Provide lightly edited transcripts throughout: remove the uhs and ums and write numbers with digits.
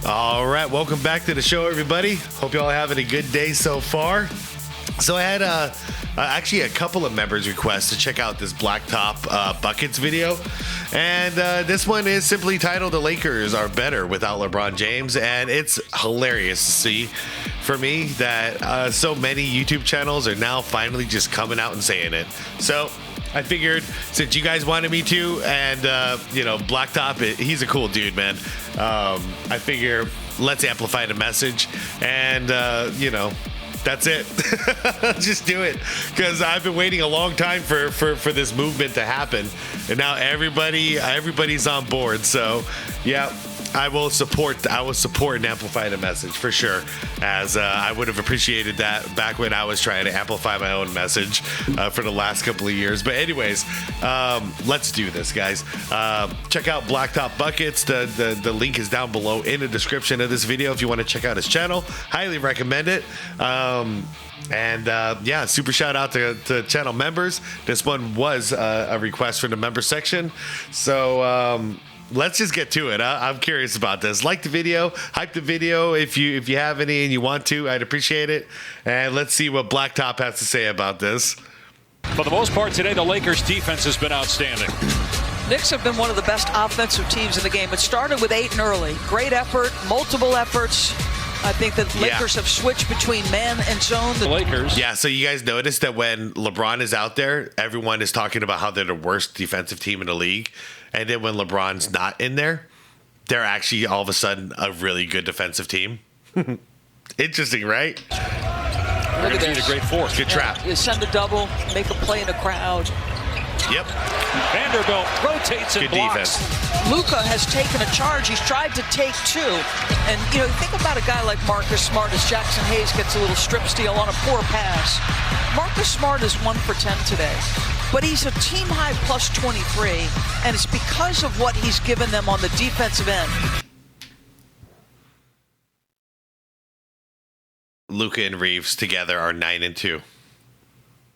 All right, welcome back to the show, everybody. Hope you all having a good day so far. So I had actually a couple of members request to check out this BlackTop buckets video, and this one is simply titled "The Lakers Are Better Without LeBron James," and it's hilarious to see for me that so many YouTube channels are now finally just coming out and saying it. So I figured since you guys wanted me to, and you know, BlackTop, he's a cool dude, man. I figure let's amplify the message, and you know, that's it. Just do it, because I've been waiting a long time for this movement to happen, and now everybody's on board. So yeah, I will support and amplify the message for sure, as I would have appreciated that back when I was trying to amplify my own message for the last couple of years. But anyways, let's do this, guys. Check out BlackTop Buckets. The link is down below in the description of this video if you want to check out his channel. Highly recommend it. Yeah, super shout out to channel members. This one was a request from the member section. So let's just get to it. I'm curious about this. Like the video, hype the video if you have any and you want to. I'd appreciate it. And let's see what BlackTop has to say about this. For the most part today, the Lakers' defense has been outstanding. Knicks have been one of the best offensive teams in the game. It started with Ayton early. Great effort, multiple efforts. I think the Lakers have switched between man and zone. The Lakers. Yeah, so you guys noticed that when LeBron is out there, everyone is talking about how they're the worst defensive team in the league. And then when LeBron's not in there, they're actually all of a sudden a really good defensive team. Interesting, right? Look at this. A great force. Good trap. You send a double, make a play in the crowd. Yep. Vanderbilt rotates and good blocks. defense. Luka has taken a charge. He's tried to take two. And, you know, think about a guy like Marcus Smart as Jackson Hayes gets a little strip steal on a poor pass. Marcus Smart is 1 for 10 today. But he's a team-high plus 23, and it's because of what he's given them on the defensive end. Luka and Reeves together are 9 and 2.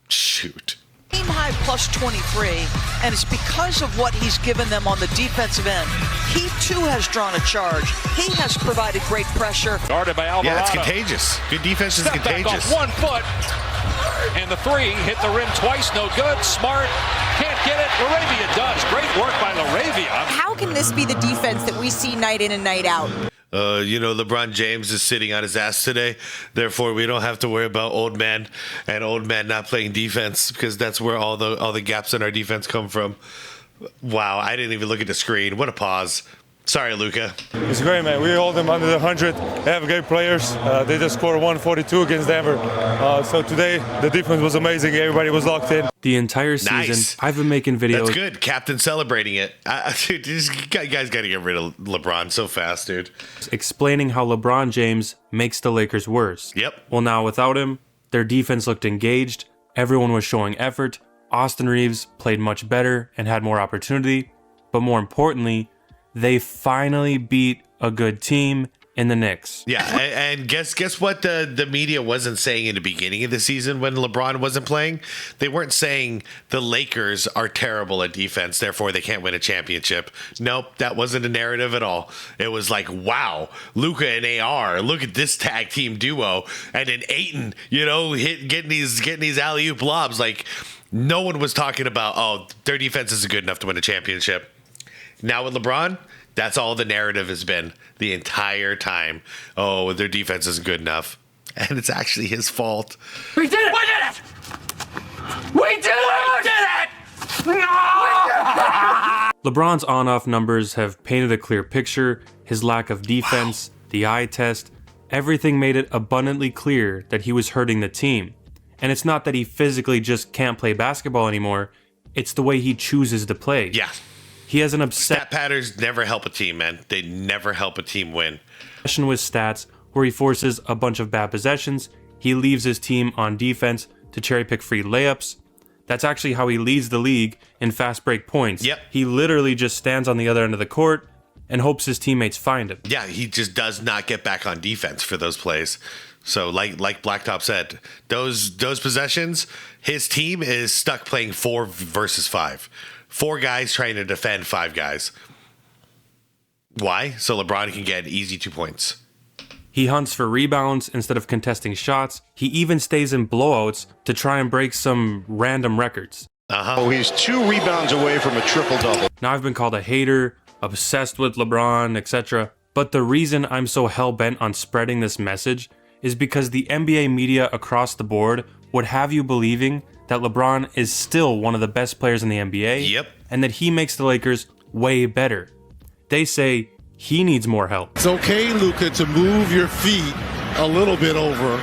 Shoot. Team-high plus 23, and it's because of what he's given them on the defensive end. He, too, has drawn a charge. He has provided great pressure. Guarded by Alvarado. Yeah, it's contagious. Good defense is Step contagious. Back off 1 foot. And the three hit the rim twice, no good. Smart can't get it. Laravia does. Great work by Laravia. How can this be the defense that we see night in and night out? You know, LeBron James is sitting on his ass today. Therefore, we don't have to worry about old man and old man not playing defense, because that's where all the gaps in our defense come from. Wow, I didn't even look at the screen. What a pause. Sorry, Luka. It's great, man. We hold them under the 100. They have great players. They just scored 142 against Denver. So today, the defense was amazing. Everybody was locked in. The entire season, Nice. I've been making videos. That's good. Captain celebrating it. Dude, you guys got to get rid of LeBron so fast, dude. Explaining how LeBron James makes the Lakers worse. Yep. Well, now without him, their defense looked engaged. Everyone was showing effort. Austin Reeves played much better and had more opportunity. But more importantly, they finally beat a good team in the Knicks. Yeah, and guess what the media wasn't saying in the beginning of the season when LeBron wasn't playing? They weren't saying the Lakers are terrible at defense, therefore they can't win a championship. Nope, that wasn't a narrative at all. It was like, wow, Luka and AR, look at this tag team duo. And then Ayton, you know, getting these alley-oop lobs. Like, no one was talking about, oh, their defense isn't good enough to win a championship. Now with LeBron, that's all the narrative has been the entire time. Oh, their defense isn't good enough. And it's actually his fault. We did it! We did it! We did it! We did it! No! LeBron's on-off numbers have painted a clear picture. His lack of defense, the eye test, everything made it abundantly clear that he was hurting the team. And it's not that he physically just can't play basketball anymore. It's the way he chooses to play. Yeah. He has an Stat patterns never help a team, man. They never help a team win. obsession with stats where he forces a bunch of bad possessions. He leaves his team on defense to cherry pick free layups. That's actually how he leads the league in fast break points. Yep. He literally just stands on the other end of the court and hopes his teammates find him. Yeah, he just does not get back on defense for those plays. So like BlackTop said, those possessions, his team is stuck playing 4 versus 5. 4 guys trying to defend 5 guys. Why? So LeBron can get easy 2 points. He hunts for rebounds instead of contesting shots. He even stays in blowouts to try and break some random records. Oh, he's 2 rebounds away from a triple-double. Now I've been called a hater, obsessed with LeBron, etc. But the reason I'm so hell-bent on spreading this message is because the NBA media across the board would have you believing that LeBron is still one of the best players in the NBA. Yep. And that he makes the Lakers way better. They say he needs more help. It's okay, Luka, to move your feet a little bit over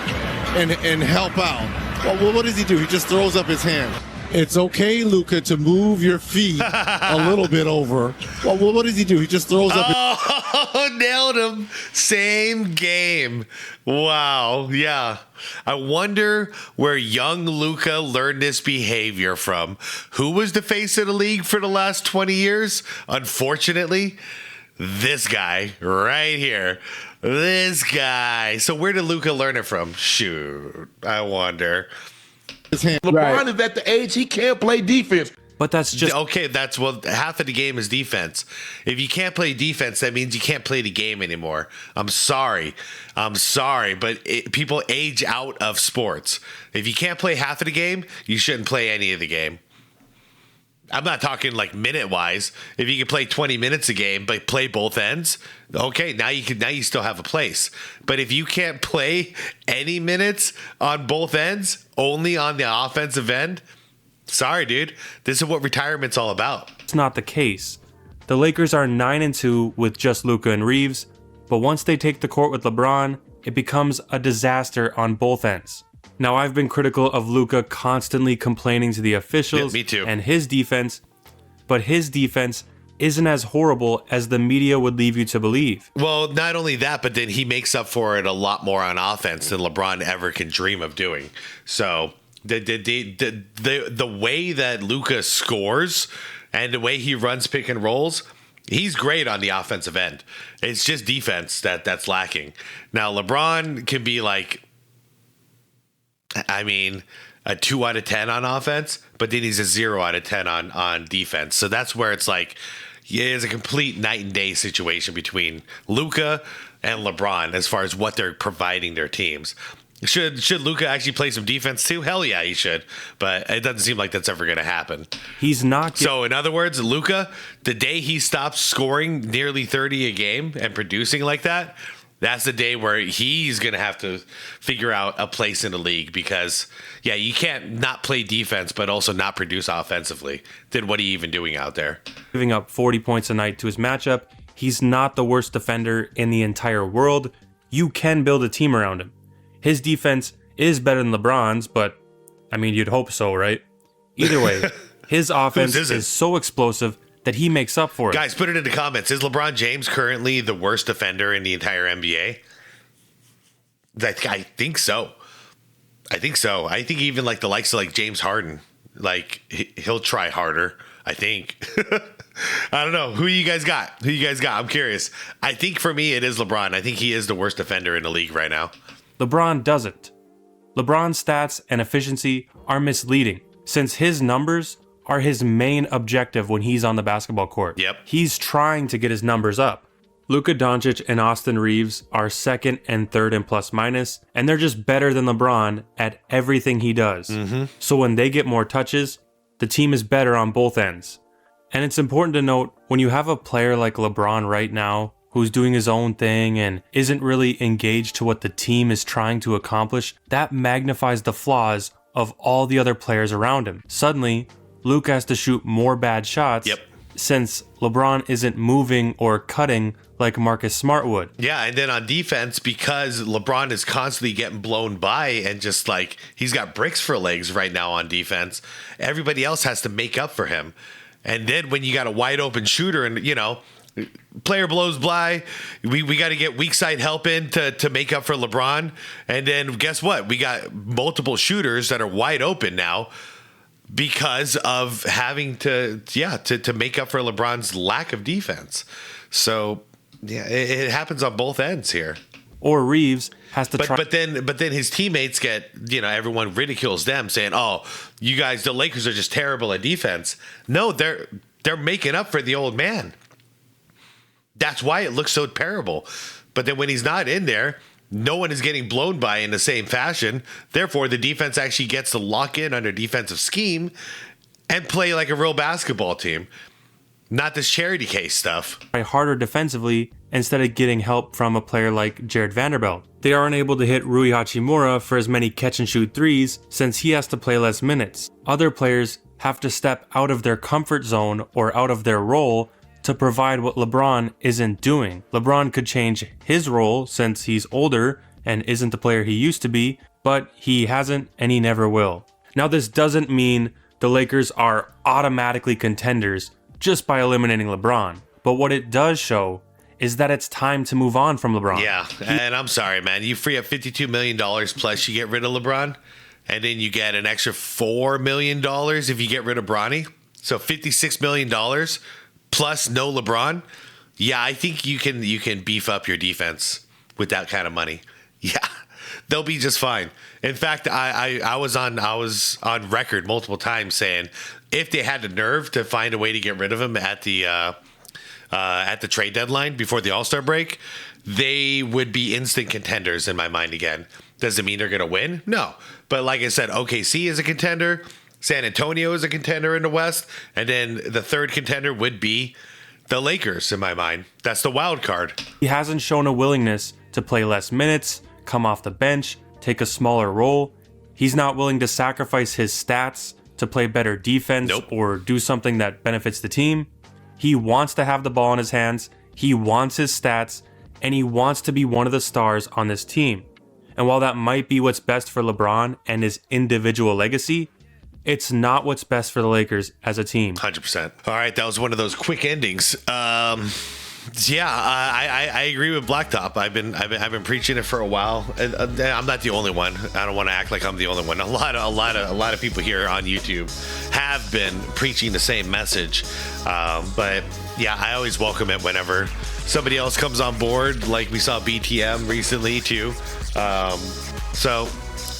and help out. Well, what does he do? He just throws up his hand. It's okay, Luka, to move your feet a little bit over. Well, what does he do? He just throws up. Oh, nailed him. Same game. Wow. Yeah. I wonder where young Luka learned this behavior from. Who was the face of the league for the last 20 years? Unfortunately, this guy right here. This guy. So where did Luka learn it from? Shoot. I wonder. LeBron is at the age he can't play defense. But that's just... Okay, half of the game is defense. If you can't play defense, that means you can't play the game anymore. I'm sorry, but people age out of sports. If you can't play half of the game, you shouldn't play any of the game. I'm not talking like minute-wise. If you can play 20 minutes a game, but play both ends, okay, now you still have a place. But if you can't play any minutes on both ends, only on the offensive end, sorry, dude. This is what retirement's all about. It's not the case. The Lakers are 9-2 with just Luka and Reeves, but once they take the court with LeBron, it becomes a disaster on both ends. Now, I've been critical of Luka constantly complaining to the officials and his defense, but his defense isn't as horrible as the media would leave you to believe. Well, not only that, but then he makes up for it a lot more on offense than LeBron ever can dream of doing. So the way that Luka scores and the way he runs pick and rolls, he's great on the offensive end. It's just defense that's lacking. Now, LeBron can be like, a 2 out of 10 on offense, but then he's a 0 out of 10 on defense. So that's where it's like, yeah, it's a complete night and day situation between Luka and LeBron as far as what they're providing their teams. Should Luka actually play some defense too? Hell yeah, he should. But it doesn't seem like that's ever going to happen. He's not. So in other words, Luka, the day he stops scoring nearly 30 a game and producing like that, that's the day where he's going to have to figure out a place in the league because, yeah, you can't not play defense but also not produce offensively. Then what are you even doing out there? Giving up 40 points a night to his matchup, he's not the worst defender in the entire world. You can build a team around him. His defense is better than LeBron's, but, you'd hope so, right? Either way, his offense is so explosive that he makes up for it. Guys, put it in the comments. Is LeBron James currently the worst defender in the entire NBA? I think so. I think even like the likes of like James Harden, like he'll try harder, I think. I don't know. Who you guys got? I'm curious. I think for me it is LeBron. I think he is the worst defender in the league right now. LeBron doesn't. LeBron's stats and efficiency are misleading since his numbers are his main objective when he's on the basketball court. Yep. He's trying to get his numbers up. Luka Doncic and Austin Reeves are second and third in plus minus, and they're just better than LeBron at everything he does. So when they get more touches, the team is better on both ends. And it's important to note, when you have a player like LeBron right now, who's doing his own thing and isn't really engaged to what the team is trying to accomplish, that magnifies the flaws of all the other players around him. Suddenly, Luka has to shoot more bad shots since LeBron isn't moving or cutting like Marcus Smart would. Yeah, and then on defense, because LeBron is constantly getting blown by and just like he's got bricks for legs right now on defense, everybody else has to make up for him. And then when you got a wide open shooter and, player blows by, we got to get weak side help in to make up for LeBron. And then guess what? We got multiple shooters that are wide open now, because of having to make up for LeBron's lack of defense. So yeah, it happens on both ends here. Or Reeves has to try. But then his teammates get, everyone ridicules them saying, "Oh, you guys, the Lakers are just terrible at defense." No, they're making up for the old man. That's why it looks so terrible. But then when he's not in there, no one is getting blown by in the same fashion. Therefore, the defense actually gets to lock in under defensive scheme and play like a real basketball team. Not this charity case stuff. Try harder defensively instead of getting help from a player like Jared Vanderbilt. They aren't able to hit Rui Hachimura for as many catch-and-shoot threes since he has to play less minutes. Other players have to step out of their comfort zone or out of their role to provide what LeBron isn't doing. LeBron could change his role since he's older and isn't the player he used to be, but he hasn't and he never will. Now, this doesn't mean the Lakers are automatically contenders just by eliminating LeBron, but what it does show is that it's time to move on from LeBron. Yeah, and I'm sorry, man. You free up $52 million plus you get rid of LeBron, and then you get an extra $4 million if you get rid of Bronny. So $56 million plus no LeBron. Yeah, I think you can beef up your defense with that kind of money. Yeah, they'll be just fine. In fact, I was on record multiple times saying if they had the nerve to find a way to get rid of him at the trade deadline before the All-Star break, they would be instant contenders in my mind again. Does it mean they're going to win? No. But like I said, OKC is a contender. San Antonio is a contender in the West. And then the third contender would be the Lakers in my mind. That's the wild card. He hasn't shown a willingness to play less minutes, come off the bench, take a smaller role. He's not willing to sacrifice his stats to play better defense or do something that benefits the team. He wants to have the ball in his hands, he wants his stats, and he wants to be one of the stars on this team. And while that might be what's best for LeBron and his individual legacy, it's not what's best for the Lakers as a team. 100%. All right, that was one of those quick endings. Yeah, I agree with BlackTop. I've been preaching it for a while. I'm not the only one. I don't want to act like I'm the only one. A lot of people here on YouTube have been preaching the same message. But yeah, I always welcome it whenever somebody else comes on board. Like we saw BTM recently too. So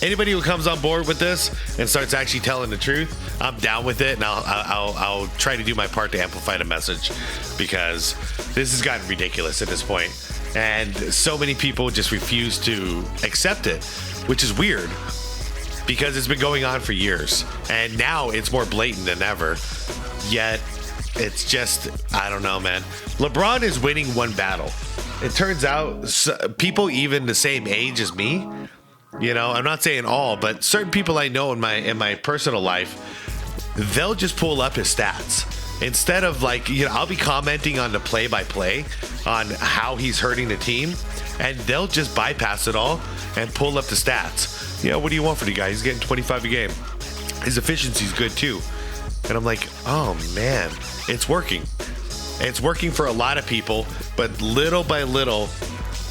anybody who comes on board with this and starts actually telling the truth, I'm down with it, and I'll try to do my part to amplify the message, because this has gotten ridiculous at this point, and so many people just refuse to accept it, which is weird because it's been going on for years, and now it's more blatant than ever. Yet it's just, I don't know, man. LeBron is winning one battle. It turns out people even the same age as me, you know, I'm not saying all, but certain people I know in my personal life, they'll just pull up his stats instead of, like, you know, I'll be commenting on the play-by-play on how he's hurting the team, and they'll just bypass it all and pull up the stats. You know, what do you want for the guy? He's getting 25 a game. His efficiency's good too. And I'm like, oh man, it's working. It's working for a lot of people, but little by little,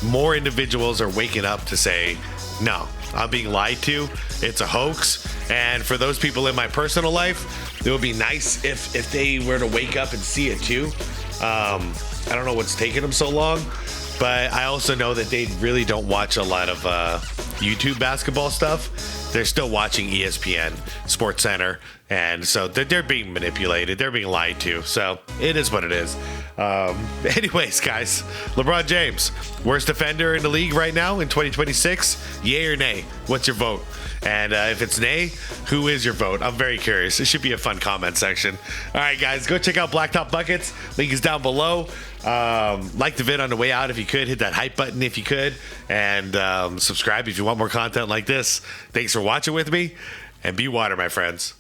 more individuals are waking up to say, no, I'm being lied to. It's a hoax. And for those people in my personal life, it would be nice if they were to wake up and see it too. I don't know what's taking them so long, but I also know that they really don't watch a lot of YouTube basketball stuff. They're still watching ESPN, SportsCenter, and so they're being manipulated. They're being lied to. So it is what it is. Anyways, guys, LeBron James, worst defender in the league right now in 2026, yay or nay? What's your vote? And if it's nay, who is your vote? I'm very curious. It should be a fun comment section. All right, guys, go check out Blacktop Buckets. Link is down below. Like the vid on the way out if you could. Hit that hype button if you could. And subscribe if you want more content like this. Thanks for watching with me. And be water, my friends.